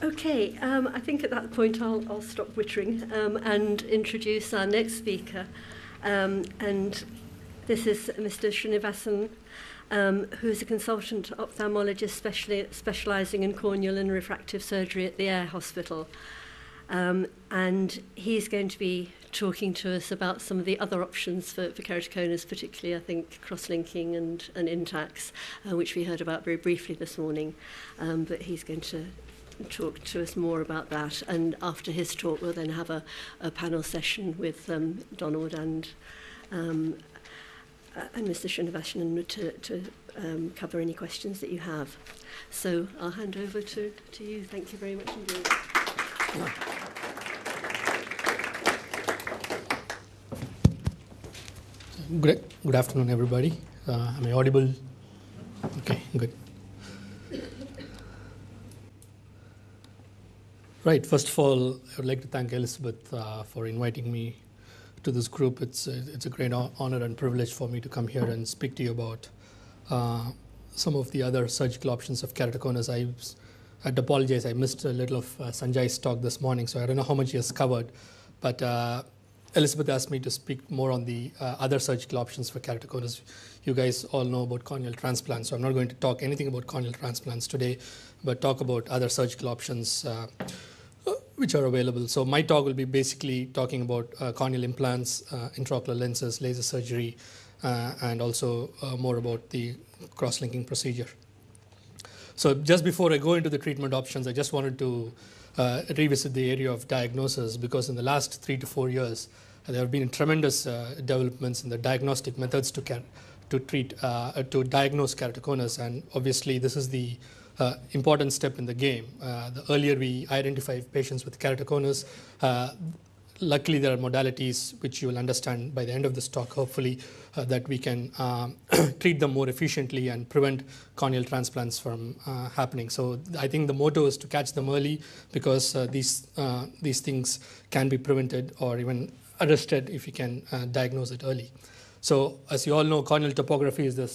Okay, I think at that point I'll stop wittering and introduce our next speaker. And this is Mr. Srinivasan, who is a consultant ophthalmologist specialising in corneal and refractive surgery at the Air Hospital. And he's going to be talking to us about some of the other options for keratoconus, particularly, I think, cross-linking and Intacs, which we heard about very briefly this morning. But he's going to talk to us more about that. And after his talk, we'll then have a panel session with Donald and Mr. Srinivasan to cover any questions that you have. So I'll hand over to you. Thank you very much indeed. Good afternoon, everybody. Am I audible? Okay, good. Right, first of all, I would like to thank Elizabeth for inviting me to this group. It's a great honor and privilege for me to come here and speak to you about some of the other surgical options of keratoconus. I'd apologize, I missed a little of Sanjay's talk this morning, so I don't know how much he has covered. But Elizabeth asked me to speak more on the other surgical options for keratoconus. You guys all know about corneal transplants, so I'm not going to talk anything about corneal transplants today, but talk about other surgical options which are available. So my talk will be basically talking about corneal implants, intraocular lenses, laser surgery, and also more about the cross-linking procedure. So just before I go into the treatment options, I just wanted to revisit the area of diagnosis, because in the last 3 to 4 years, there have been tremendous developments in the diagnostic methods to diagnose keratoconus, and obviously this is the important step in the game. The earlier we identify patients with keratoconus, luckily there are modalities which you will understand by the end of this talk, hopefully, that we can treat them more efficiently and prevent corneal transplants from happening. So I think the motto is to catch them early, because these things can be prevented or even arrested if you can diagnose it early. So as you all know, corneal topography is the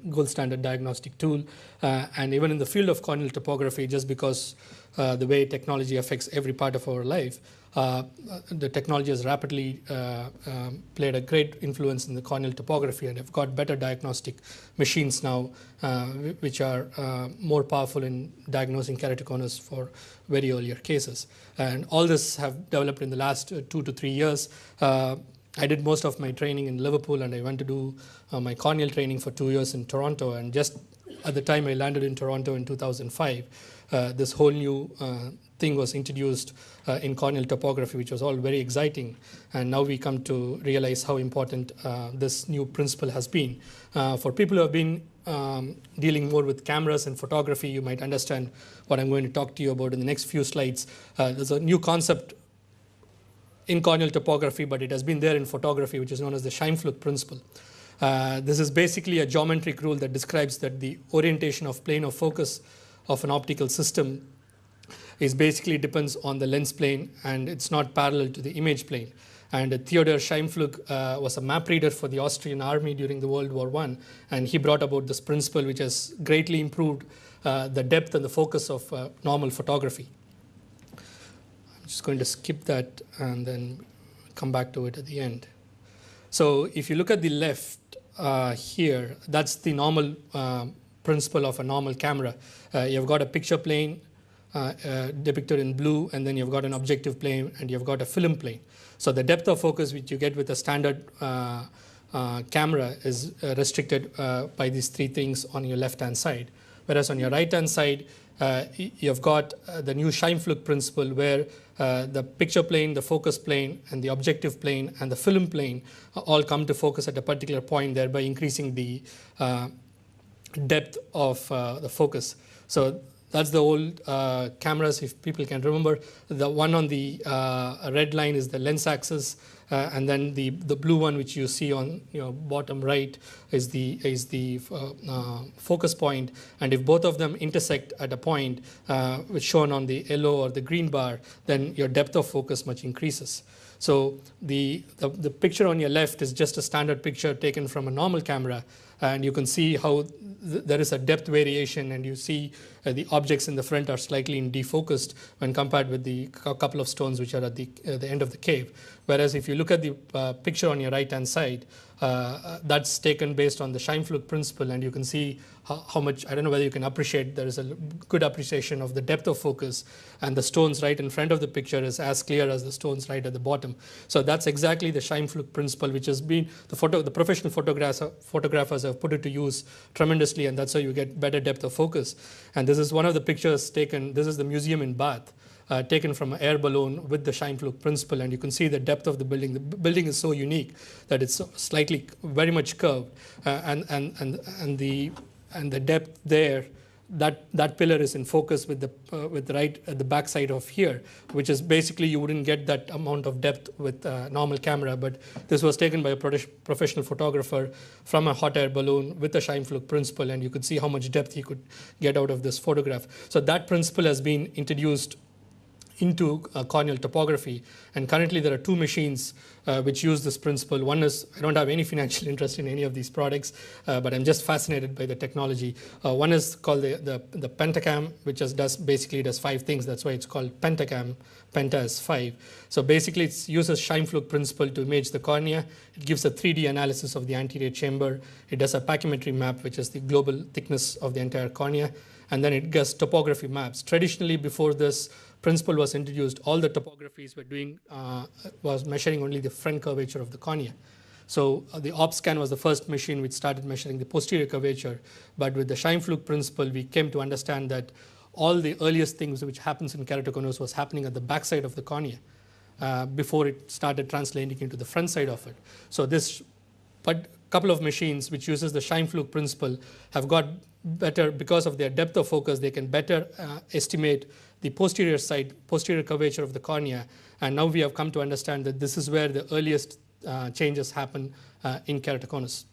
gold standard diagnostic tool. And even in the field of corneal topography, just because the way technology affects every part of our life, the technology has rapidly played a great influence in the corneal topography, and have got better diagnostic machines now, which are more powerful in diagnosing keratoconus for very earlier cases. And all this have developed in the last 2 to 3 years. I did most of my training in Liverpool, and I went to do my corneal training for 2 years in Toronto. And just at the time I landed in Toronto in 2005, this whole new thing was introduced in corneal topography, which was all very exciting. And now we come to realize how important this new principle has been. For people who have been dealing more with cameras and photography, you might understand what I'm going to talk to you about in the next few slides. There's a new concept in corneal topography, but it has been there in photography, which is known as the Scheimpflug principle. This is basically a geometric rule that describes that the orientation of plane of focus of an optical system is basically depends on the lens plane, and it's not parallel to the image plane. And Theodor Scheimpflug was a map reader for the Austrian army during the World War I, and he brought about this principle, which has greatly improved the depth and the focus of normal photography. I'm just going to skip that and then come back to it at the end. So if you look at the left here, that's the normal principle of a normal camera. You've got a picture plane depicted in blue, and then you've got an objective plane, and you've got a film plane. So the depth of focus which you get with a standard camera is restricted by these 3 things on your left-hand side. Whereas on your right-hand side, you've got the new Scheimpflug principle, where the picture plane, the focus plane, and the objective plane, and the film plane all come to focus at a particular point, thereby increasing the depth of the focus. So that's the old cameras, if people can remember. The one on the red line is the lens axis, and then the blue one, which you see on bottom right, is the focus point. And if both of them intersect at a point, which shown on the yellow or the green bar, then your depth of focus much increases. So the picture on your left is just a standard picture taken from a normal camera, and you can see how there is a depth variation, and you see the objects in the front are slightly defocused when compared with the couple of stones which are at the end of the cave. Whereas if you look at the picture on your right hand side, that's taken based on the Scheimpflug principle, and you can see how much, I don't know whether you can appreciate, there is a good appreciation of the depth of focus, and the stones right in front of the picture is as clear as the stones right at the bottom. So that's exactly the Scheimpflug principle, which has been the professional photographers have put it to use tremendously, and that's how you get better depth of focus. And this is one of the pictures taken, this is the museum in Bath, taken from an air balloon with the Scheimpflug principle, and you can see the depth of the building. The building is so unique that it's slightly, very much curved, and the depth there, that pillar is in focus with the right at the back side of here, which is basically you wouldn't get that amount of depth with a normal camera, but this was taken by a professional photographer from a hot air balloon with the Scheimpflug principle, and you could see how much depth he could get out of this photograph. So that principle has been introduced into corneal topography, and currently there are two machines which use this principle. One is, I don't have any financial interest in any of these products, but I'm just fascinated by the technology. One is called the Pentacam, which basically does 5 things. That's why it's called Pentacam. Penta is 5. So basically it uses Scheimpflug principle to image the cornea. It gives a 3D analysis of the anterior chamber. It does a pachymetry map, which is the global thickness of the entire cornea, and then it does topography maps. Traditionally, before this principle was introduced, all the topographies was measuring only the front curvature of the cornea. So the OpScan was the first machine which started measuring the posterior curvature. But with the Scheimpflug principle, we came to understand that all the earliest things which happens in keratoconus was happening at the backside of the cornea before it started translating into the front side of it. So this, but couple of machines which uses the Scheimpflug principle have got better, because of their depth of focus, they can better estimate the posterior curvature of the cornea. And now we have come to understand that this is where the earliest changes happen in keratoconus.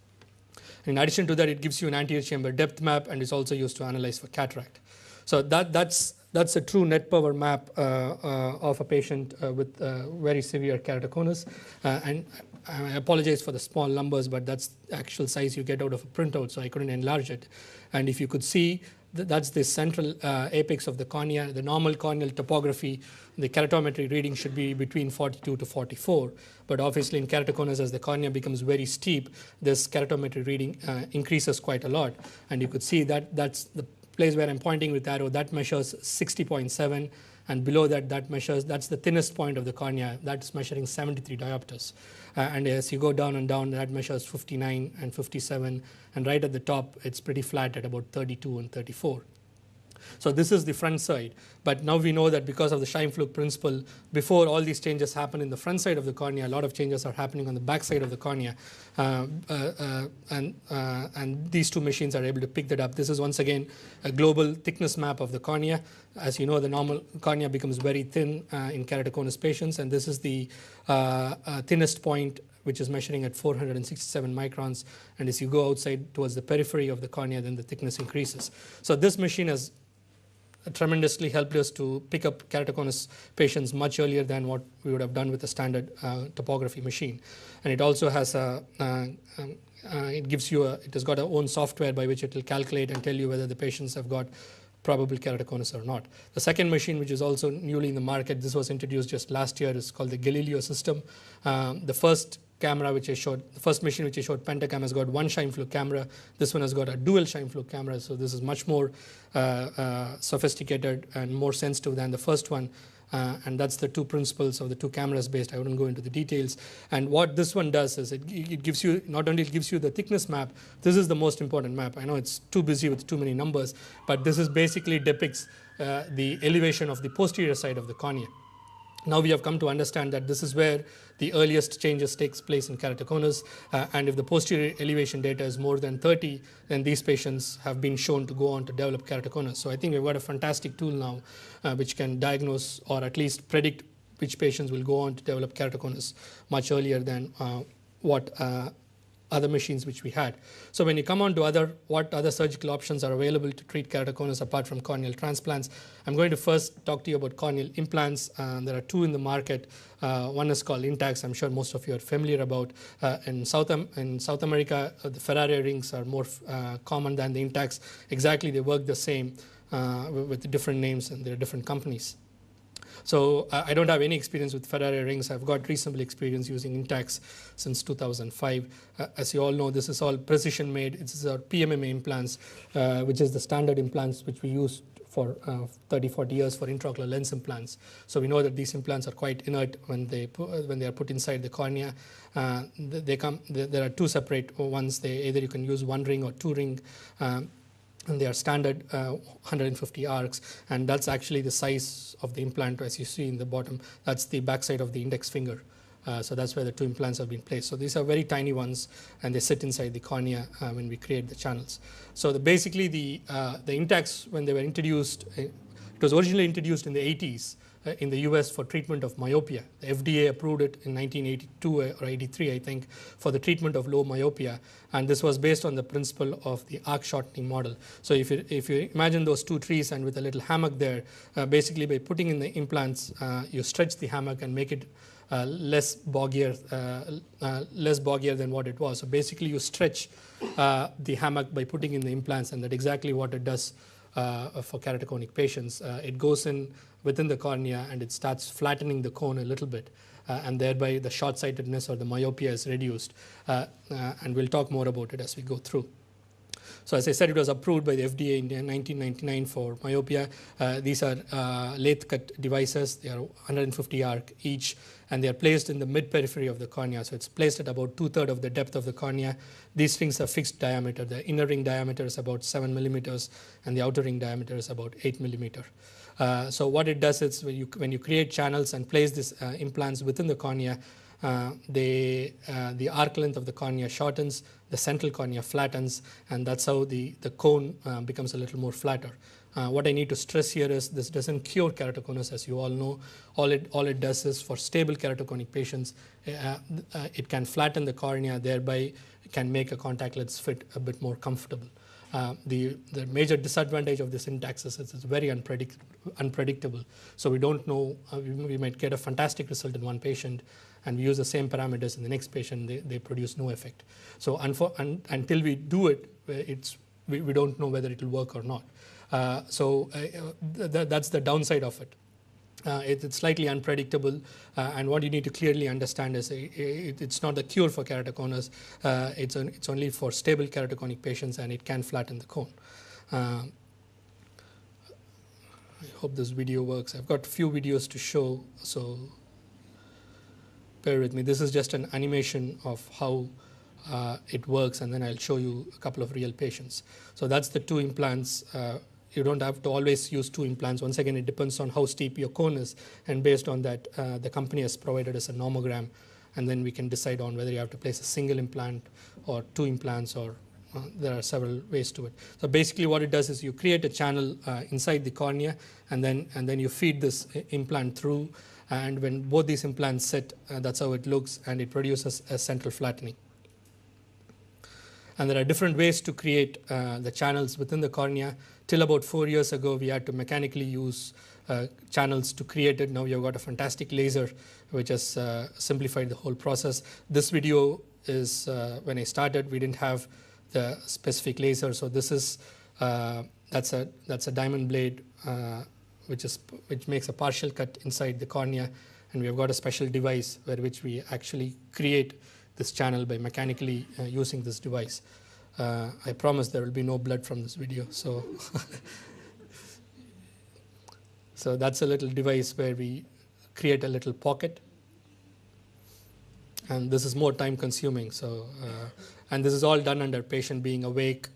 In addition to that, it gives you an anterior chamber depth map, and is also used to analyze for cataract. So that's a true net power map of a patient with very severe keratoconus. And I apologize for the small numbers, but that's the actual size you get out of a printout, so I couldn't enlarge it. And if you could see, that's the central apex of the cornea. The normal corneal topography, the keratometry reading should be between 42 to 44. But obviously in keratoconus, as the cornea becomes very steep, this keratometry reading increases quite a lot. And you could see that that's the place where I'm pointing with the arrow, that measures 60.7. And below that, that's the thinnest point of the cornea. That's measuring 73 diopters. And as you go down and down, that measures 59 and 57. And right at the top, it's pretty flat at about 32 and 34. So this is the front side. But now we know that because of the Scheimpflug principle, before all these changes happen in the front side of the cornea, a lot of changes are happening on the back side of the cornea. And these two machines are able to pick that up. This is once again a global thickness map of the cornea. As you know, the normal cornea becomes very thin in keratoconus patients, and this is the thinnest point, which is measuring at 467 microns. And as you go outside towards the periphery of the cornea, then the thickness increases. So this machine has tremendously helped us to pick up keratoconus patients much earlier than what we would have done with a standard topography machine. And it also has it has got its own software by which it will calculate and tell you whether the patients have got probable keratoconus or not. The second machine, which is also newly in the market, this was introduced just last year, is called the Galileo system. The first machine which I showed, Pentacam, has got one Scheimpflug camera. This one has got a dual Scheimpflug camera, so this is much more sophisticated and more sensitive than the first one. And that's the two principles of the two cameras based. I wouldn't go into the details. And what this one does is it gives you, not only it gives you the thickness map, this is the most important map. I know it's too busy with too many numbers, but this is basically depicts the elevation of the posterior side of the cornea. Now we have come to understand that this is where the earliest changes takes place in keratoconus, and if the posterior elevation data is more than 30, then these patients have been shown to go on to develop keratoconus. So I think we've got a fantastic tool now which can diagnose or at least predict which patients will go on to develop keratoconus much earlier than what other machines which we had. So when you come on to what other surgical options are available to treat keratoconus apart from corneal transplants, I'm going to first talk to you about corneal implants. There are two in the market. One is called Intacs. I'm sure most of you are familiar about. In South America, the Ferrari rings are more common than the Intacs. Exactly, they work the same with different names, and they're different companies. So I don't have any experience with Ferrari rings. I've got reasonable experience using Intacs since 2005. As you all know, this is all precision made. It's our PMMA implants, which is the standard implants which we use for 30, 40 years for intraocular lens implants. So we know that these implants are quite inert when they are put inside the cornea. There are two separate ones. Either you can use one ring or two ring. And they are standard 150 arcs, and that's actually the size of the implant. As you see in the bottom, that's the backside of the index finger. So that's where the two implants have been placed. So these are very tiny ones, and they sit inside the cornea when we create the channels. So basically the Intacs, when they were introduced, it was originally introduced in the 80s in the US for treatment of myopia. The FDA approved it in 1982 or 83, I think, for the treatment of low myopia. And this was based on the principle of the arc shortening model. So if you imagine those two trees and with a little hammock there, basically by putting in the implants, you stretch the hammock and make it less boggier than what it was. So basically you stretch the hammock by putting in the implants, and that's exactly what it does for keratoconic patients. It goes in within the cornea and it starts flattening the cone a little bit, and thereby the short-sightedness or the myopia is reduced. And we'll talk more about it as we go through. So as I said, it was approved by the FDA in 1999 for myopia. These are lathe cut devices. They are 150 arc each, and they are placed in the mid-periphery of the cornea. So it's placed at about 2/3 of the depth of the cornea. These rings are fixed diameter. The inner ring diameter is about 7 millimeters, and the outer ring diameter is about 8 millimeter. So what it does is when you create channels and place these implants within the cornea, the arc length of the cornea shortens, the central cornea flattens, and that's how the cone becomes a little more flatter. What I need to stress here is this doesn't cure keratoconus, as you all know. All it does is for stable keratoconic patients, it can flatten the cornea, thereby it can make a contact lens fit a bit more comfortable. The major disadvantage of this Intacs is it's very unpredictable. So we don't know, we might get a fantastic result in one patient, and we use the same parameters in the next patient, they produce no effect. So until we do it, we don't know whether it will work or not. That's the downside of it. It's slightly unpredictable, and what you need to clearly understand is it's not the cure for keratoconus. It's only for stable keratoconic patients, and it can flatten the cone. I hope this video works. I've got a few videos to show, so bear with me. This is just an animation of how it works, and then I'll show you a couple of real patients. So that's the two implants. You don't have to always use two implants. Once again, it depends on how steep your cone is, and based on that, the company has provided us a nomogram, and then we can decide on whether you have to place a single implant or two implants, or there are several ways to it. So basically what it does is you create a channel inside the cornea, and then you feed this implant through, and when both these implants sit, that's how it looks, and it produces a central flattening. And there are different ways to create the channels within the cornea. Till about 4 years ago, we had to mechanically use channels to create it. Now we have got a fantastic laser which has simplified the whole process. This video is when I started, we didn't have the specific laser. So this is that's a diamond blade which makes a partial cut inside the cornea, and we have got a special device which we actually create this channel by mechanically using this device. I promise there will be no blood from this video. So, so that's a little device where we create a little pocket, and this is more time consuming. So, and this is all done under patient being awake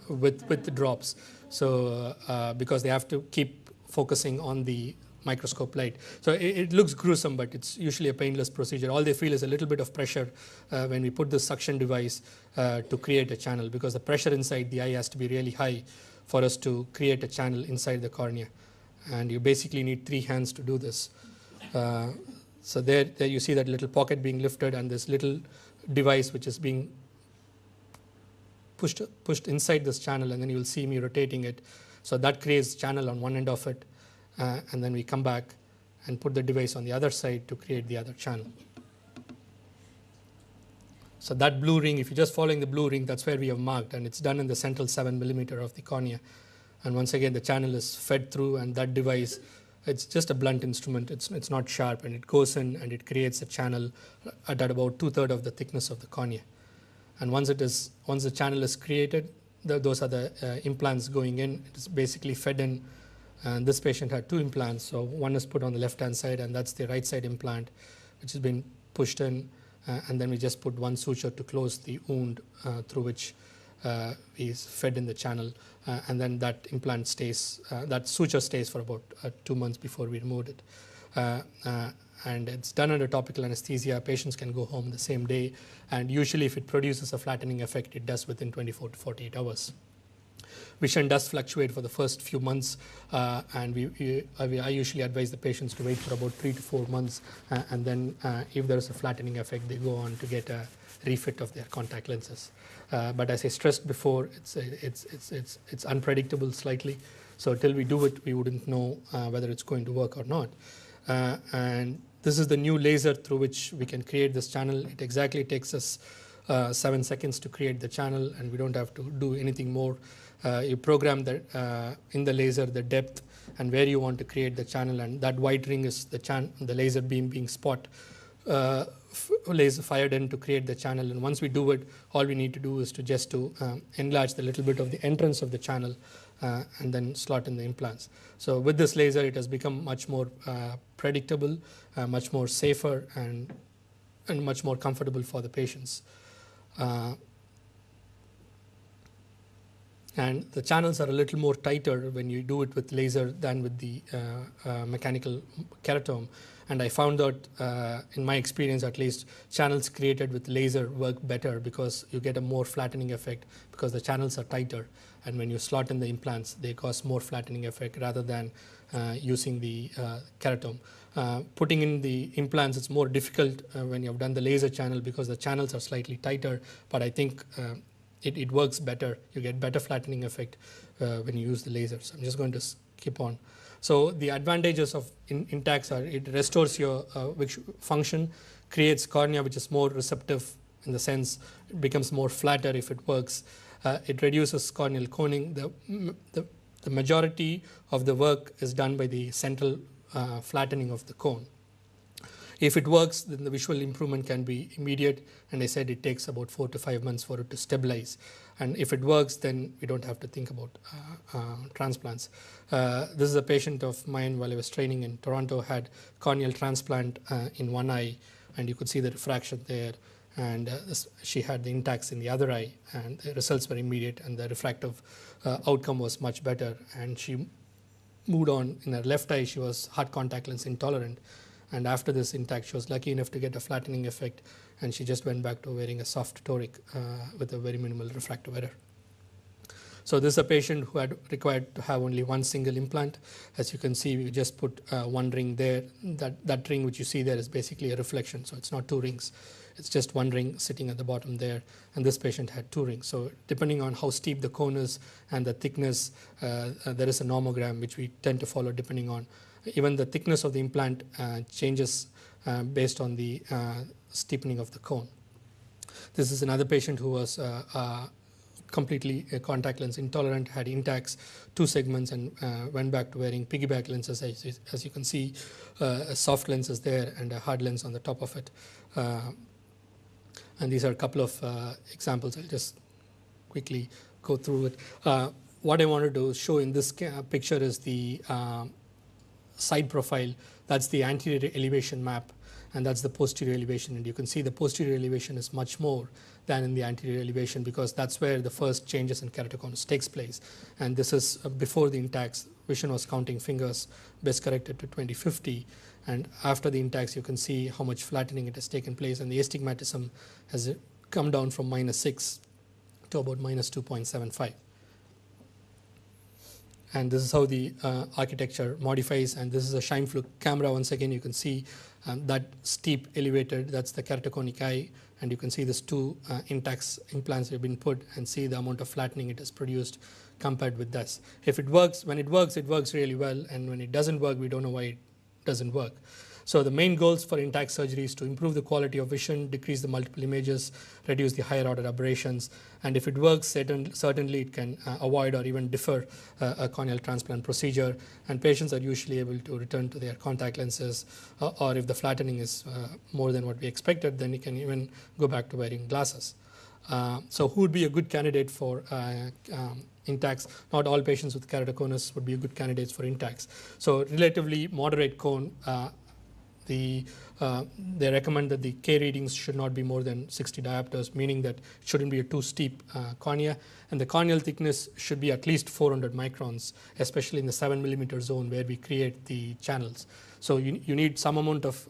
with the drops. So because they have to keep focusing on the microscope light. So it looks gruesome, but it's usually a painless procedure. All they feel is a little bit of pressure when we put this suction device to create a channel, because the pressure inside the eye has to be really high for us to create a channel inside the cornea. And you basically need 3 hands to do this. So there you see that little pocket being lifted, and this little device which is being pushed inside this channel, and then you'll see me rotating it. So that creates channel on one end of it, and then we come back and put the device on the other side to create the other channel. So that blue ring, if you're just following the blue ring, that's where we have marked, and it's done in the central 7 millimeter of the cornea. And once again, the channel is fed through, and that device, it's just a blunt instrument. It's not sharp, and it goes in and it creates a channel at about 2/3 of the thickness of the cornea. And once the channel is created, those are the implants going in. It is basically fed in. And this patient had 2 implants, so one is put on the left-hand side, and that's the right side implant, which has been pushed in. And then we just put one suture to close the wound through which is fed in the channel, and then that implant stays, that suture stays for about 2 months before we removed it. And it's done under topical anesthesia. Patients can go home the same day, and usually if it produces a flattening effect, it does within 24 to 48 hours. Vision does fluctuate for the first few months, and I usually advise the patients to wait for about 3 to 4 months, and then if there is a flattening effect, they go on to get a refit of their contact lenses. But as I stressed before, it's unpredictable slightly. So till we do it, we wouldn't know whether it's going to work or not. And this is the new laser through which we can create this channel. It exactly takes us 7 seconds to create the channel, and we don't have to do anything more. You program in the laser the depth and where you want to create the channel, and that white ring is the laser beam being laser fired in to create the channel. And once we do it, all we need to do is to enlarge the little bit of the entrance of the channel and then slot in the implants. So with this laser, it has become much more predictable, much more safer, and much more comfortable for the patients. And the channels are a little more tighter when you do it with laser than with the mechanical keratome. And I found out, in my experience at least, channels created with laser work better because you get a more flattening effect because the channels are tighter. And when you slot in the implants, they cause more flattening effect rather than using the keratome. Putting in the implants, it's more difficult when you've done the laser channel because the channels are slightly tighter, but I think it works better. You get better flattening effect when you use the laser. So I'm just going to skip on. So the advantages of Intacs are it restores your function, creates cornea which is more receptive in the sense it becomes more flatter if it works. It reduces corneal coning. The majority of the work is done by the central flattening of the cone. If it works, then the visual improvement can be immediate, and I said it takes about 4 to 5 months for it to stabilize. And if it works, then we don't have to think about transplants. This is a patient of mine while I was training in Toronto, had corneal transplant in one eye, and you could see the refraction there. And she had the Intacs in the other eye, and the results were immediate, and the refractive outcome was much better. And she moved on. In her left eye, she was hard contact lens intolerant. And after this Intact, she was lucky enough to get a flattening effect, and she just went back to wearing a soft toric with a very minimal refractive error. So this is a patient who had required to have only one single implant. As you can see, we just put one ring there. That ring which you see there is basically a reflection, so it's not 2 rings. It's just one ring sitting at the bottom there, and this patient had 2 rings. So depending on how steep the cone is and the thickness, there is a normogram which we tend to follow depending on. Even the thickness of the implant changes based on the steepening of the cone. This is another patient who was completely contact lens intolerant, had Intacs, 2 segments, and went back to wearing piggyback lenses. As you can see, a soft lens is there and a hard lens on the top of it. And these are a couple of examples. I'll just quickly go through it. What I wanted to show in this picture is the side profile. That's the anterior elevation map, and that's the posterior elevation. And you can see the posterior elevation is much more than in the anterior elevation because that's where the first changes in keratoconus takes place. And this is before the Intacs. Vision was counting fingers, best corrected to 20/50. And after the Intacs, you can see how much flattening it has taken place, and the astigmatism has come down from -6 to about -2.75. And this is how the architecture modifies. And this is a shine fluke camera. Once again, you can see that steep elevated, that's the keratoconic eye. And you can see these two Intacs implants have been put and see the amount of flattening it has produced compared with this. If it works, when it works really well. And when it doesn't work, we don't know why it doesn't work. So the main goals for Intact surgery is to improve the quality of vision, decrease the multiple images, reduce the higher order aberrations. And if it works, certainly it can avoid or even defer a corneal transplant procedure. And patients are usually able to return to their contact lenses, or if the flattening is more than what we expected, then you can even go back to wearing glasses. So who would be a good candidate for Intacs? Not all patients with keratoconus would be good candidates for Intacs. So relatively moderate cone, they recommend that the K readings should not be more than 60 diopters, meaning that it shouldn't be a too steep cornea. And the corneal thickness should be at least 400 microns, especially in the 7 millimeter zone where we create the channels. So you need some amount of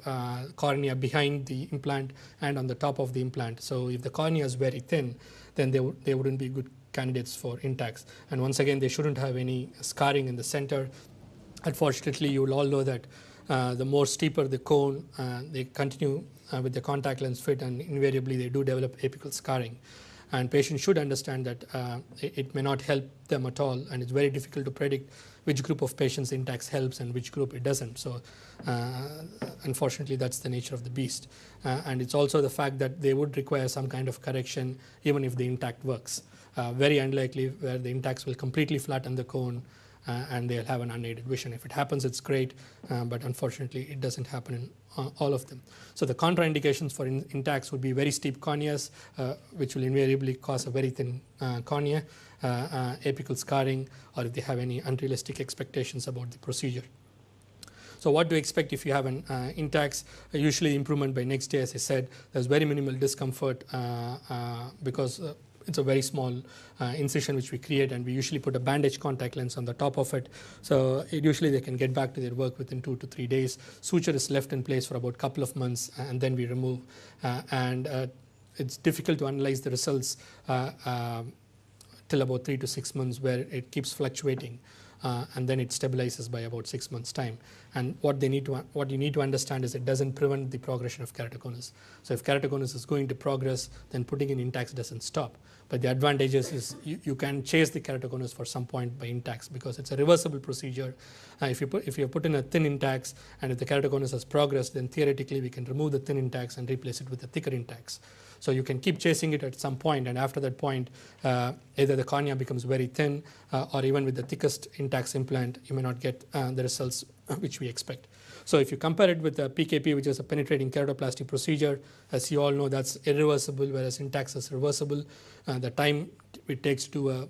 cornea behind the implant and on the top of the implant. So if the cornea is very thin, then they wouldn't be good candidates for Intacs. And once again, they shouldn't have any scarring in the center. Unfortunately, you will all know that the more steeper the cone, they continue with the contact lens fit, and invariably they do develop apical scarring. And patients should understand that it may not help them at all, and it's very difficult to predict which group of patients Intacs helps and which group it doesn't. So unfortunately, that's the nature of the beast. And it's also the fact that they would require some kind of correction even if the Intact works. Very unlikely where the Intacs will completely flatten the cone and they'll have an unaided vision. If it happens, it's great, but unfortunately, it doesn't happen in all of them. So the contraindications for Intacs would be very steep corneas, which will invariably cause a very thin cornea, apical scarring, or if they have any unrealistic expectations about the procedure. So what to expect if you have an Intacs? Usually improvement by next day, as I said. There's very minimal discomfort because it's a very small incision which we create, and we usually put a bandage contact lens on the top of it. So usually they can get back to their work within 2 to 3 days. Suture is left in place for about a couple of months, and then we remove. It's difficult to analyze the results till about 3 to 6 months, where it keeps fluctuating. And then it stabilizes by about 6 months' time. And what you need to understand is it doesn't prevent the progression of keratoconus. So if keratoconus is going to progress, then putting in Intacs doesn't stop. But the advantages is you can chase the keratoconus for some point by Intacs, because it's a reversible procedure. If you put in a thin Intacs and if the keratoconus has progressed, then theoretically we can remove the thin Intacs and replace it with a thicker Intacs. So you can keep chasing it at some point, and after that point, either the cornea becomes very thin, or even with the thickest Intacs implant, you may not get the results which we expect. So if you compare it with the PKP, which is a penetrating keratoplasty procedure, as you all know, that's irreversible, whereas Intacs is reversible. The time it takes to do a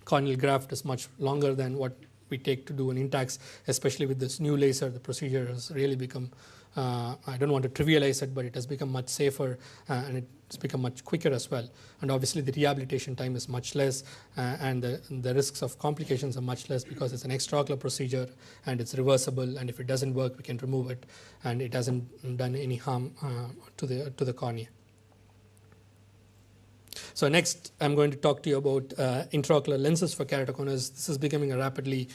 corneal graft is much longer than what we take to do an Intacs, especially with this new laser. The procedure has really become, I don't want to trivialize it, but it has become much safer, and it's become much quicker as well. And obviously the rehabilitation time is much less, and the risks of complications are much less, because it's an extraocular procedure and it's reversible, and if it doesn't work, we can remove it, and it hasn't done any harm to the cornea. So next, I'm going to talk to you about intraocular lenses for keratoconus. This is becoming a rapidly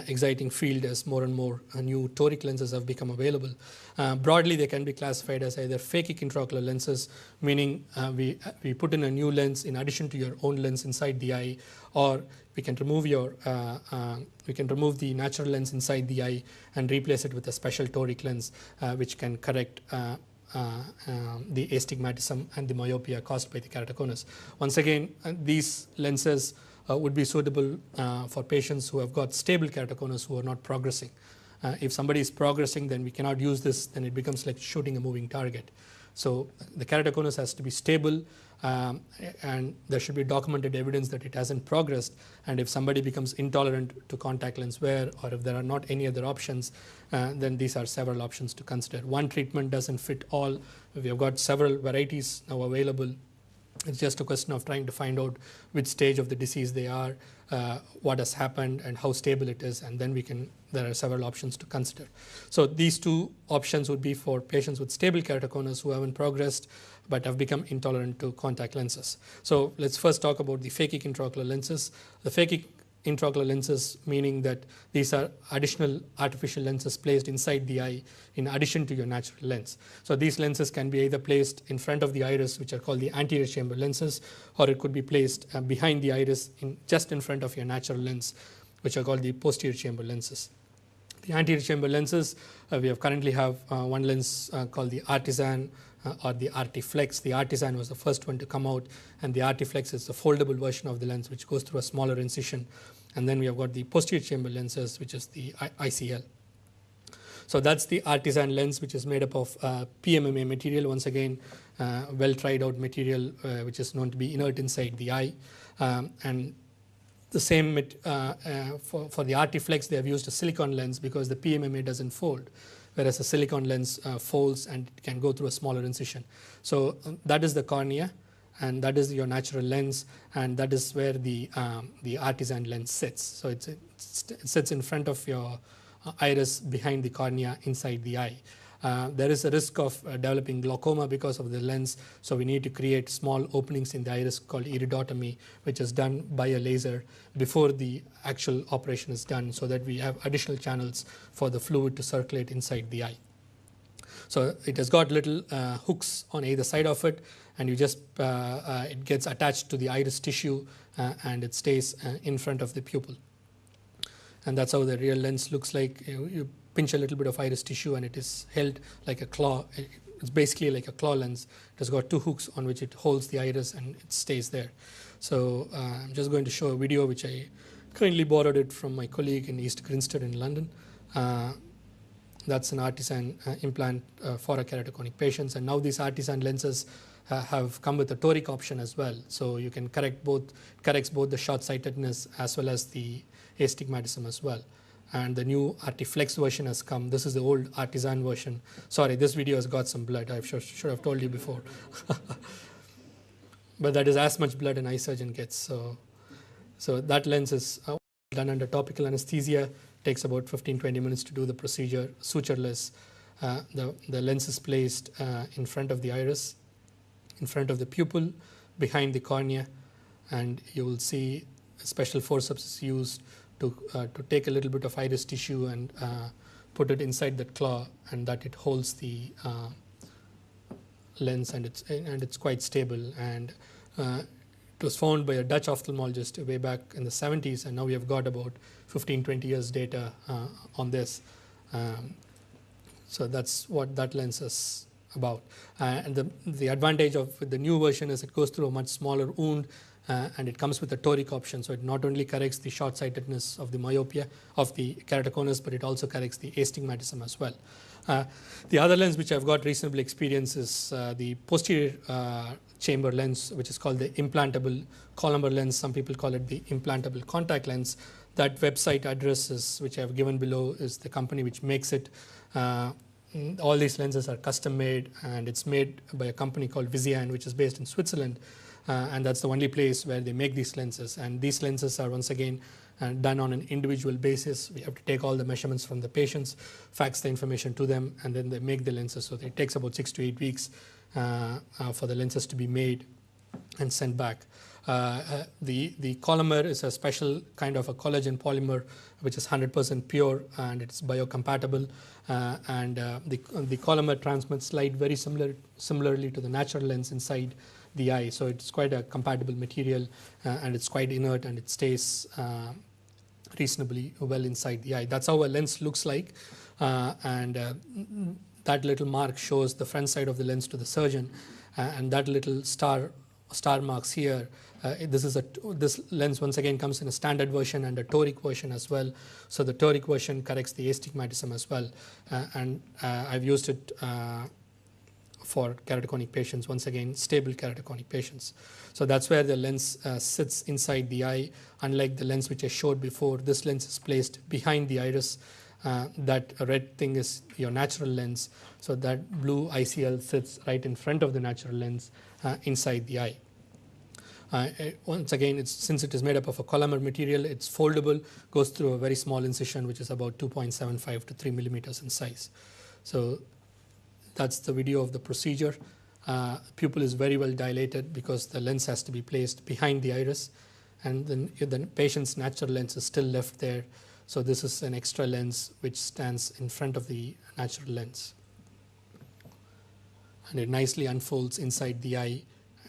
exciting field as more and more new toric lenses have become available. Broadly, they can be classified as either phakic intraocular lenses, meaning we put in a new lens in addition to your own lens inside the eye, or we can remove the natural lens inside the eye and replace it with a special toric lens, which can correct the astigmatism and the myopia caused by the keratoconus. Once again, these lenses would be suitable for patients who have got stable keratoconus who are not progressing. If somebody is progressing, then we cannot use this, then it becomes like shooting a moving target. So the keratoconus has to be stable, and there should be documented evidence that it hasn't progressed. And if somebody becomes intolerant to contact lens wear, or if there are not any other options, then these are several options to consider. One treatment doesn't fit all. We have got several varieties now available. It's just a question of trying to find out which stage of the disease they are, what has happened, and how stable it is, and then there are several options to consider. So these two options would be for patients with stable keratoconus who haven't progressed but have become intolerant to contact lenses. So let's first talk about the phakic intraocular lenses. The phakic intraocular lenses, meaning that these are additional artificial lenses placed inside the eye in addition to your natural lens. So these lenses can be either placed in front of the iris, which are called the anterior chamber lenses, or it could be placed behind the iris just in front of your natural lens, which are called the posterior chamber lenses. The anterior chamber lenses, we currently have one lens called the Artisan or the Artiflex. The Artisan was the first one to come out, and the Artiflex is the foldable version of the lens which goes through a smaller incision. And then we have got the posterior chamber lenses, which is the ICL. So that's the Artisan lens, which is made up of PMMA material, once again well tried out material which is known to be inert inside the eye. And the same for the Artiflex, they have used a silicon lens because the PMMA doesn't fold, whereas a silicon lens folds and it can go through a smaller incision. So that is the cornea, and that is your natural lens, and that is where the Artisan lens sits. So it sits in front of your iris, behind the cornea, inside the eye. There is a risk of developing glaucoma because of the lens, so we need to create small openings in the iris called iridotomy, which is done by a laser before the actual operation is done, so that we have additional channels for the fluid to circulate inside the eye. So it has got little hooks on either side of it, and you just it gets attached to the iris tissue and it stays in front of the pupil. And that's how the real lens looks like. You pinch a little bit of iris tissue and it is held like a claw. It's basically like a claw lens. It has got two hooks on which it holds the iris and it stays there. So I'm just going to show a video which I currently borrowed it from my colleague in East Grinstead in London. That's an Artisan implant for a keratoconic patients, and now these Artisan lenses have come with a toric option as well. So you can corrects both the short-sightedness as well as the astigmatism as well. And the new Artiflex version has come. This is the old Artisan version. Sorry, this video has got some blood. I should have told you before. But that is as much blood an eye surgeon gets. So that lens is done under topical anesthesia. Takes about 15-20 minutes to do the procedure, sutureless. The lens is placed in front of the iris, in front of the pupil, behind the cornea, and you will see a special forceps is used to take a little bit of iris tissue and put it inside that claw, and that it holds the lens, and it's quite stable. And it was found by a Dutch ophthalmologist way back in the 70s, and now we have got about 15-20 years data on this. So that's what that lens is about. And the advantage of the new version is it goes through a much smaller wound, and it comes with a toric option. So it not only corrects the short-sightedness of the myopia of the keratoconus, but it also corrects the astigmatism as well. The other lens which I've got reasonable experience is the posterior chamber lens, which is called the implantable columnar lens. Some people call it the implantable contact lens. That website address is, which I have given below, is the company which makes it. All these lenses are custom made, and it's made by a company called Visian, which is based in Switzerland. And that's the only place where they make these lenses. And these lenses are once again done on an individual basis. We have to take all the measurements from the patients, fax the information to them, and then they make the lenses. So it takes about 6 to 8 weeks for the lenses to be made and sent back. The Collamer is a special kind of a collagen polymer which is 100% pure, and it's biocompatible. The Collamer transmits light very similarly to the natural lens inside the eye. So it's quite a compatible material, and it's quite inert, and it stays reasonably well inside the eye. That's how a lens looks like. That little mark shows the front side of the lens to the surgeon, and that little star marks here. This lens once again comes in a standard version and a toric version as well. So the toric version corrects the astigmatism as well, and I've used it for keratoconic patients, once again stable keratoconic patients. So that's where the lens sits inside the eye. Unlike the lens which I showed before, this lens is placed behind the iris. That red thing is your natural lens. So that blue ICL sits right in front of the natural lens inside the eye. Once again, since it is made up of a Collamer material, it's foldable, goes through a very small incision, which is about 2.75 to 3 millimeters in size. So that's the video of the procedure. Pupil is very well dilated because the lens has to be placed behind the iris, and then if the patient's natural lens is still left there. So this is an extra lens which stands in front of the natural lens. And it nicely unfolds inside the eye,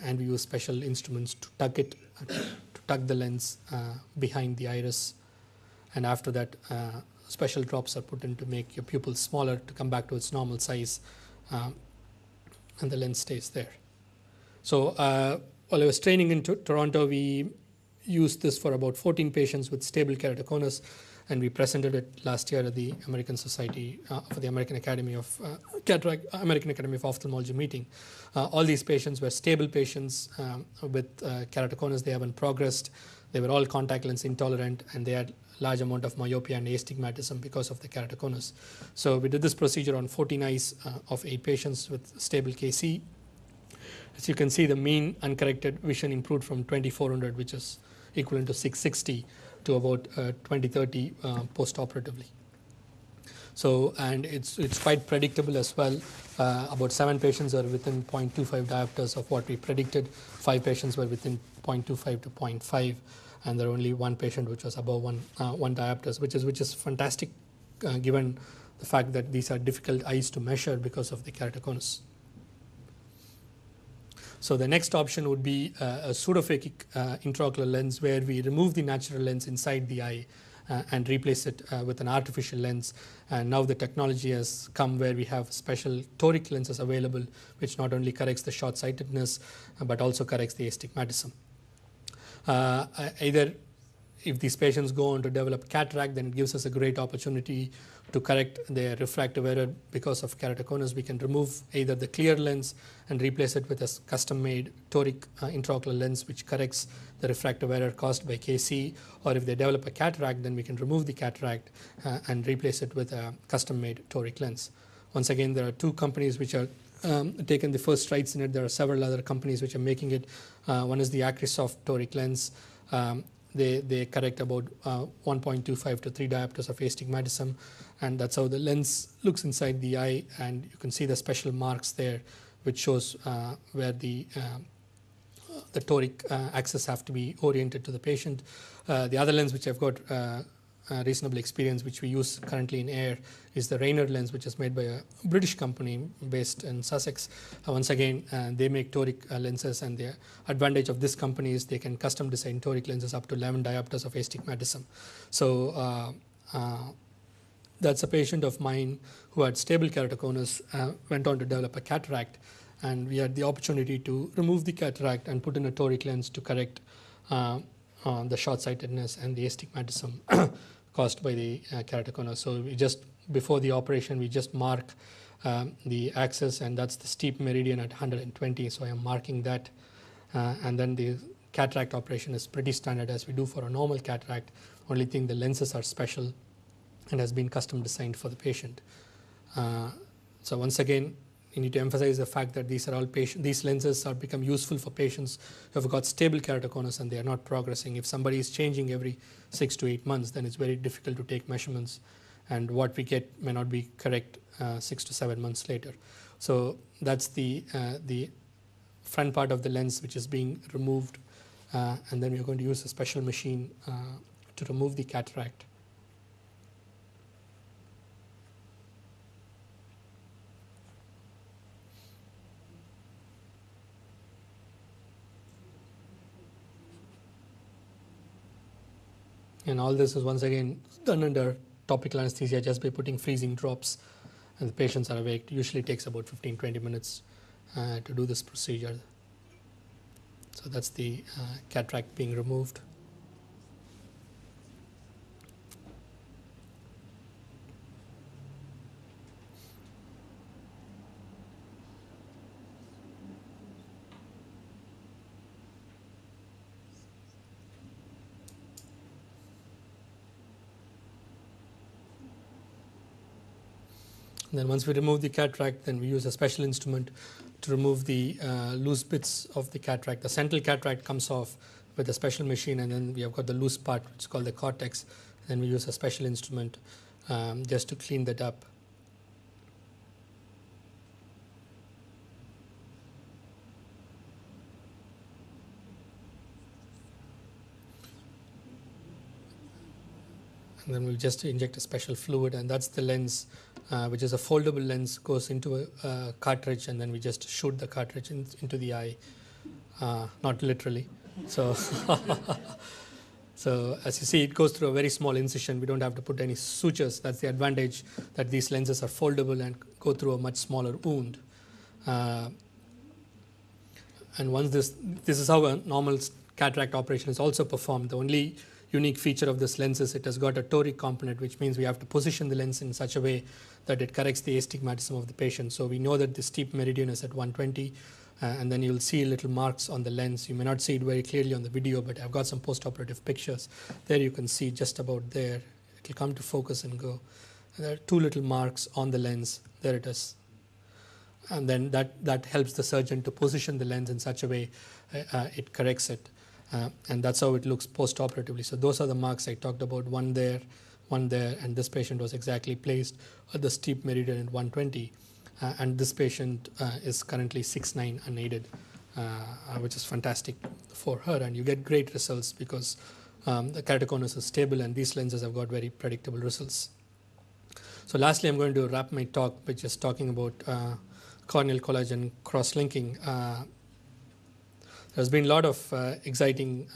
and we use special instruments to tuck it, to tuck the lens behind the iris. And after that, special drops are put in to make your pupil smaller to come back to its normal size, and the lens stays there. So while I was training in Toronto, we used this for about 14 patients with stable keratoconus, and we presented it last year at the American Society for the American Academy of American Academy of Ophthalmology meeting. All these patients were stable patients with keratoconus. They haven't progressed. They were all contact lens intolerant, and they had large amount of myopia and astigmatism because of the keratoconus. So we did this procedure on 14 eyes of 8 patients with stable KC. As you can see, the mean uncorrected vision improved from 2400, which is equivalent to 660, to about 2030 post-operatively. So, and it's quite predictable as well. About 7 patients are within 0.25 diopters of what we predicted. 5 patients were within 0.25 to 0.5, and there are only 1 patient which was above 1 diopters, which is fantastic given the fact that these are difficult eyes to measure because of the keratoconus. So the next option would be a pseudophakic intraocular lens, where we remove the natural lens inside the eye and replace it with an artificial lens. And now the technology has come where we have special toric lenses available, which not only corrects the short-sightedness but also corrects the astigmatism. Either if these patients go on to develop cataract, then it gives us a great opportunity to correct their refractive error because of keratoconus. We can remove either the clear lens and replace it with a custom-made toric intraocular lens which corrects the refractive error caused by KC, or if they develop a cataract, then we can remove the cataract and replace it with a custom-made toric lens. Once again, there are 2 companies which are taken the first strides in it. There are several other companies which are making it. One is the Acrisoft toric lens. They correct about 1.25 to 3 diopters of astigmatism, and that's how the lens looks inside the eye. And you can see the special marks there, which shows where the toric axis have to be oriented to the patient. The other lens which I've got reasonable experience, which we use currently in air, is the Rayner lens, which is made by a British company based in Sussex. Once again, they make toric lenses, and the advantage of this company is they can custom design toric lenses up to 11 diopters of astigmatism. So that's a patient of mine who had stable keratoconus, went on to develop a cataract, and we had the opportunity to remove the cataract and put in a toric lens to correct the short-sightedness and the astigmatism caused by the keratoconus. So we just, before the operation, we just mark the axis, and that's the steep meridian at 120. So I am marking that, and then the cataract operation is pretty standard as we do for a normal cataract. Only thing, the lenses are special and has been custom designed for the patient. So once again, you need to emphasize the fact that these are all these lenses are become useful for patients who have got stable keratoconus and they are not progressing. If somebody is changing every 6 to 8 months, then it's very difficult to take measurements, and what we get may not be correct 6 to 7 months later. So that's the front part of the lens which is being removed, and then we're going to use a special machine to remove the cataract. And all this is once again done under topical anesthesia just by putting freezing drops, and the patients are awake. It usually takes about 15-20 minutes to do this procedure. So that's the cataract being removed. And then once we remove the cataract, then we use a special instrument to remove the loose bits of the cataract. The central cataract comes off with a special machine, and then we have got the loose part, which is called the cortex. Then we use a special instrument just to clean that up. And then we'll just inject a special fluid, and that's the lens, which is a foldable lens, goes into a cartridge, and then we just shoot the cartridge into the eye, not literally. So, so as you see, it goes through a very small incision. We don't have to put any sutures. That's the advantage, that these lenses are foldable and go through a much smaller wound. And once this is how a normal cataract operation is also performed. The only unique feature of this lens is it has got a toric component, which means we have to position the lens in such a way that it corrects the astigmatism of the patient. So we know that the steep meridian is at 120, and then you'll see little marks on the lens. You may not see it very clearly on the video, but I've got some post-operative pictures. There you can see just about there. It will come to focus and go. And there are 2 little marks on the lens. There it is. And then that helps the surgeon to position the lens in such a way it corrects it. And that's how it looks post-operatively. So those are the marks I talked about, one there, and this patient was exactly placed at the steep meridian at 120. And this patient is currently 6'9" unaided, which is fantastic for her. And you get great results because the keratoconus is stable, and these lenses have got very predictable results. So lastly, I'm going to wrap my talk by just talking about corneal collagen cross-linking. There's been a lot of exciting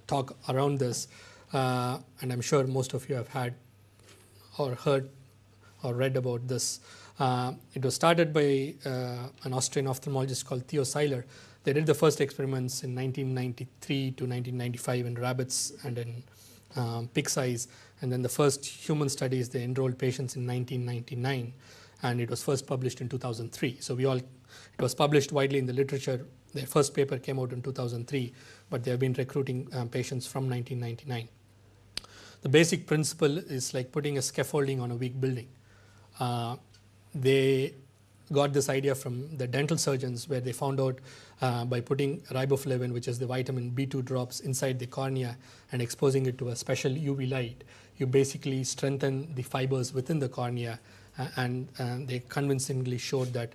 talk around this, and I'm sure most of you have had or heard or read about this. It was started by an Austrian ophthalmologist called Theo Seiler. They did the first experiments in 1993 to 1995 in rabbits and in pig's eyes, and then the first human studies, they enrolled patients in 1999, and it was first published in 2003. So it was published widely in the literature. Their first paper came out in 2003, but they have been recruiting patients from 1999. The basic principle is like putting a scaffolding on a weak building. They got this idea from the dental surgeons, where they found out by putting riboflavin, which is the vitamin B2 drops, inside the cornea and exposing it to a special UV light, you basically strengthen the fibers within the cornea, and they convincingly showed that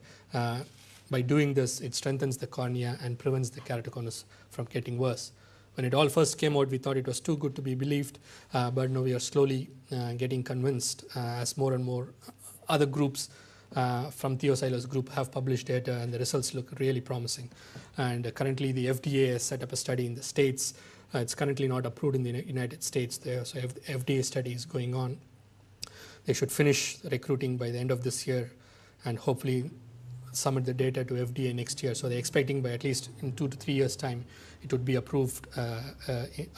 by doing this, it strengthens the cornea and prevents the keratoconus from getting worse. When it all first came out, we thought it was too good to be believed, but now we are slowly getting convinced as more and more other groups from Theo Seiler's group have published data, and the results look really promising. And currently the FDA has set up a study in the States. It's currently not approved in the United States there, so FDA study is going on. They should finish recruiting by the end of this year and hopefully submit the data to FDA next year. So they're expecting by at least in 2 to 3 years' time, it would be approved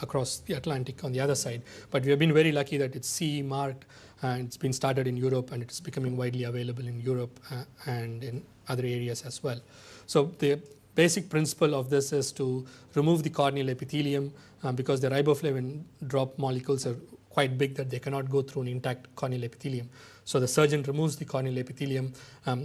across the Atlantic on the other side. But we have been very lucky that it's CE marked, and it's been started in Europe, and it's becoming widely available in Europe and in other areas as well. So the basic principle of this is to remove the corneal epithelium because the riboflavin drop molecules are quite big that they cannot go through an intact corneal epithelium. So the surgeon removes the corneal epithelium,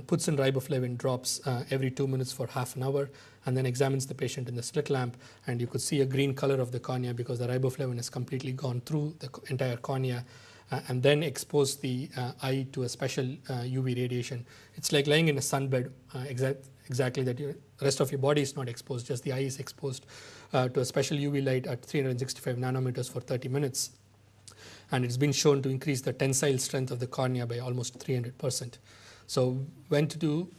puts in riboflavin drops every 2 minutes for half an hour, and then examines the patient in the slit lamp, and you could see a green color of the cornea because the riboflavin has completely gone through the entire cornea, and then expose the eye to a special UV radiation. It's like lying in a sunbed, exactly that the rest of your body is not exposed, just the eye is exposed to a special UV light at 365 nanometers for 30 minutes. And it's been shown to increase the tensile strength of the cornea by almost 300%. So when to do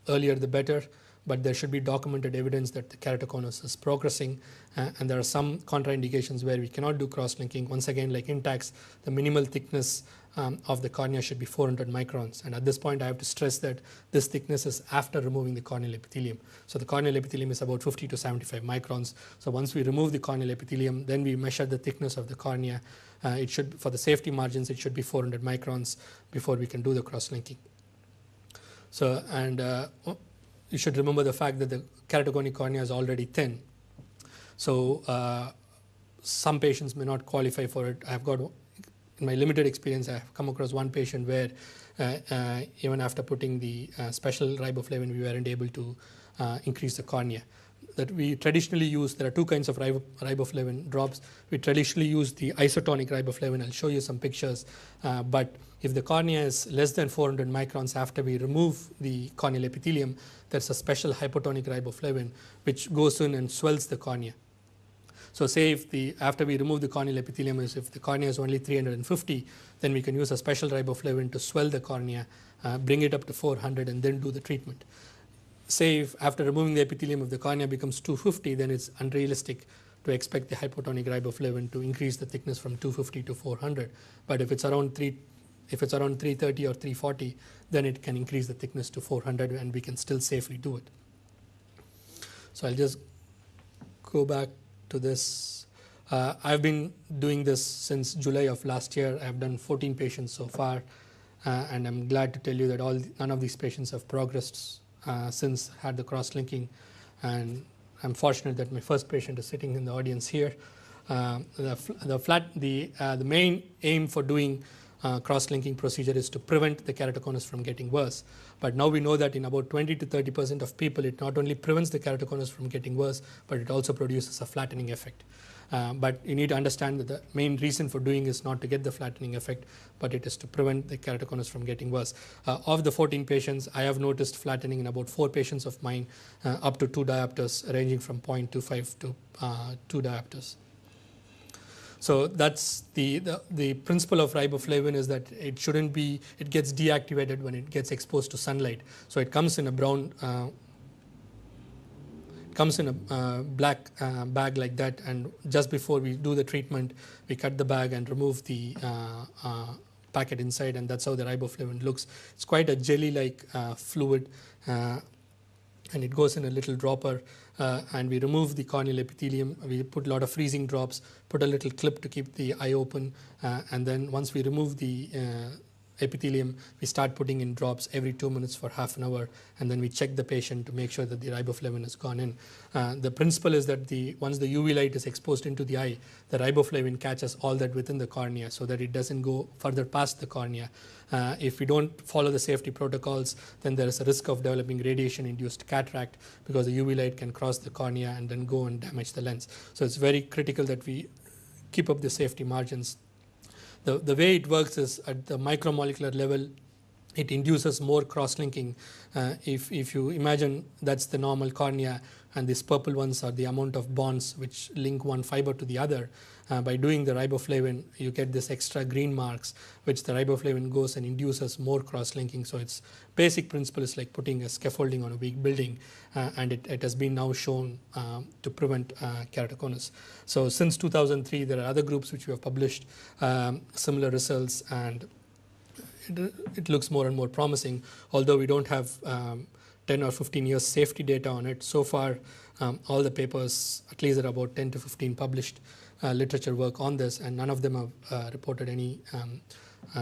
earlier the better, but there should be documented evidence that the keratoconus is progressing, and there are some contraindications where we cannot do cross-linking. Once again, like Intacs, the minimal thickness of the cornea should be 400 microns. And at this point, I have to stress that this thickness is after removing the corneal epithelium. So the corneal epithelium is about 50 to 75 microns. So once we remove the corneal epithelium, then we measure the thickness of the cornea. It should, for the safety margins, it should be 400 microns before we can do the cross-linking. So, and you should remember the fact that the keratoconic cornea is already thin. So some patients may not qualify for it. I've got, in my limited experience, I've come across one patient where even after putting the special riboflavin, we weren't able to increase the cornea. That we traditionally use, there are 2 kinds of riboflavin drops. We traditionally use the isotonic riboflavin. I'll show you some pictures. But if the cornea is less than 400 microns after we remove the corneal epithelium, there's a special hypotonic riboflavin which goes in and swells the cornea. So say if after we remove the corneal epithelium, if the cornea is only 350, then we can use a special riboflavin to swell the cornea, bring it up to 400, and then do the treatment. Say if after removing the epithelium, if the cornea becomes 250, then it's unrealistic to expect the hypotonic riboflavin to increase the thickness from 250 to 400. But if it's around 330 or 340, then it can increase the thickness to 400, and we can still safely do it. So I'll just go back to this. I've been doing this since July of last year. I've done 14 patients so far, and I'm glad to tell you that none of these patients have progressed since had the cross-linking, and I'm fortunate that my first patient is sitting in the audience here. The main aim for doing cross-linking procedure is to prevent the keratoconus from getting worse. But now we know that in about 20 to 30% of people, it not only prevents the keratoconus from getting worse, but it also produces a flattening effect. But you need to understand that the main reason for doing is not to get the flattening effect, but it is to prevent the keratoconus from getting worse. Of the 14 patients, I have noticed flattening in about 4 patients of mine, up to 2 diopters, ranging from 0.25 to 2 diopters. So that's the principle of riboflavin, is that it gets deactivated when it gets exposed to sunlight. So it comes in a brown, black bag like that, and just before we do the treatment, we cut the bag and remove the packet inside, and that's how the riboflavin looks. It's quite a jelly-like fluid, and it goes in a little dropper, and we remove the corneal epithelium. We put a lot of freezing drops, put a little clip to keep the eye open, and then once we remove the epithelium, we start putting in drops every 2 minutes for half an hour, and then we check the patient to make sure that the riboflavin has gone in. The principle is that once the UV light is exposed into the eye, the riboflavin catches all that within the cornea so that it doesn't go further past the cornea. If we don't follow the safety protocols, then there is a risk of developing radiation-induced cataract, because the UV light can cross the cornea and then go and damage the lens. So it's very critical that we keep up the safety margins. The way it works is at the micromolecular level, it induces more cross-linking. If you imagine that's the normal cornea, and these purple ones are the amount of bonds which link one fiber to the other. By doing the riboflavin, you get this extra green marks, which the riboflavin goes and induces more cross-linking. So its basic principle is like putting a scaffolding on a weak building, and it has been now shown to prevent keratoconus. So since 2003, there are other groups which we have published similar results, and it looks more and more promising, although we don't have 10 or 15 years safety data on it. So far, all the papers, at least there are about 10 to 15 published literature work on this, and none of them have reported any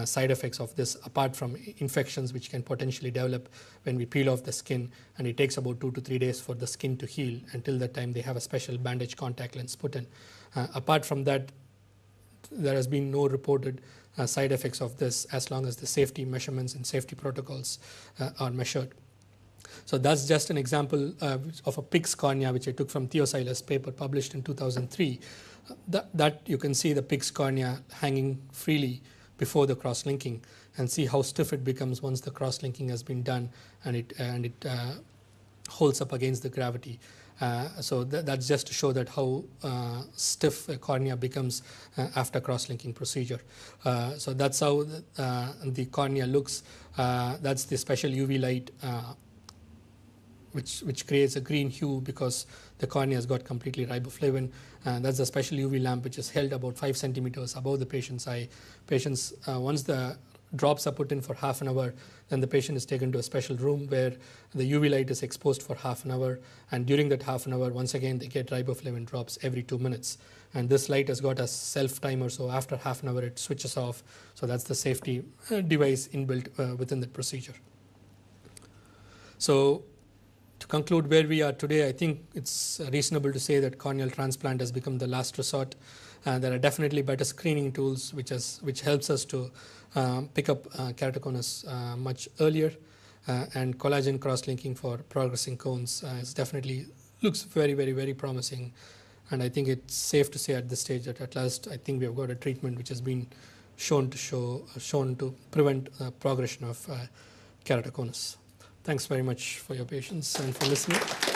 side effects of this, apart from infections which can potentially develop when we peel off the skin, and it takes about 2 to 3 days for the skin to heal. Until that time, they have a special bandage contact lens put in. Apart from that, there has been no reported side effects of this, as long as the safety measurements and safety protocols are measured. So that's just an example of a pig's cornea, which I took from Theo Seiler's paper published in 2003. That you can see the pig's cornea hanging freely before the cross-linking, and see how stiff it becomes once the cross-linking has been done, and it holds up against the gravity. So that's just to show that how stiff a cornea becomes after cross-linking procedure. So that's how the cornea looks. That's the special UV light which creates a green hue because the cornea has got completely riboflavin. That's a special UV lamp which is held about 5 centimeters above the patient's eye. Patients, once the drops are put in for half an hour, then the patient is taken to a special room where the UV light is exposed for half an hour, and during that half an hour, once again, they get riboflavin drops every 2 minutes. And this light has got a self-timer, so after half an hour, it switches off. So that's the safety device inbuilt within the procedure. So to conclude where we are today, I think it's reasonable to say that corneal transplant has become the last resort. There are definitely better screening tools which helps us to pick up keratoconus much earlier, and collagen cross-linking for progressing cones is definitely looks very, very, very promising. And I think it's safe to say at this stage that at last I think we have got a treatment which has been shown to prevent progression of keratoconus. Thanks very much for your patience and for listening.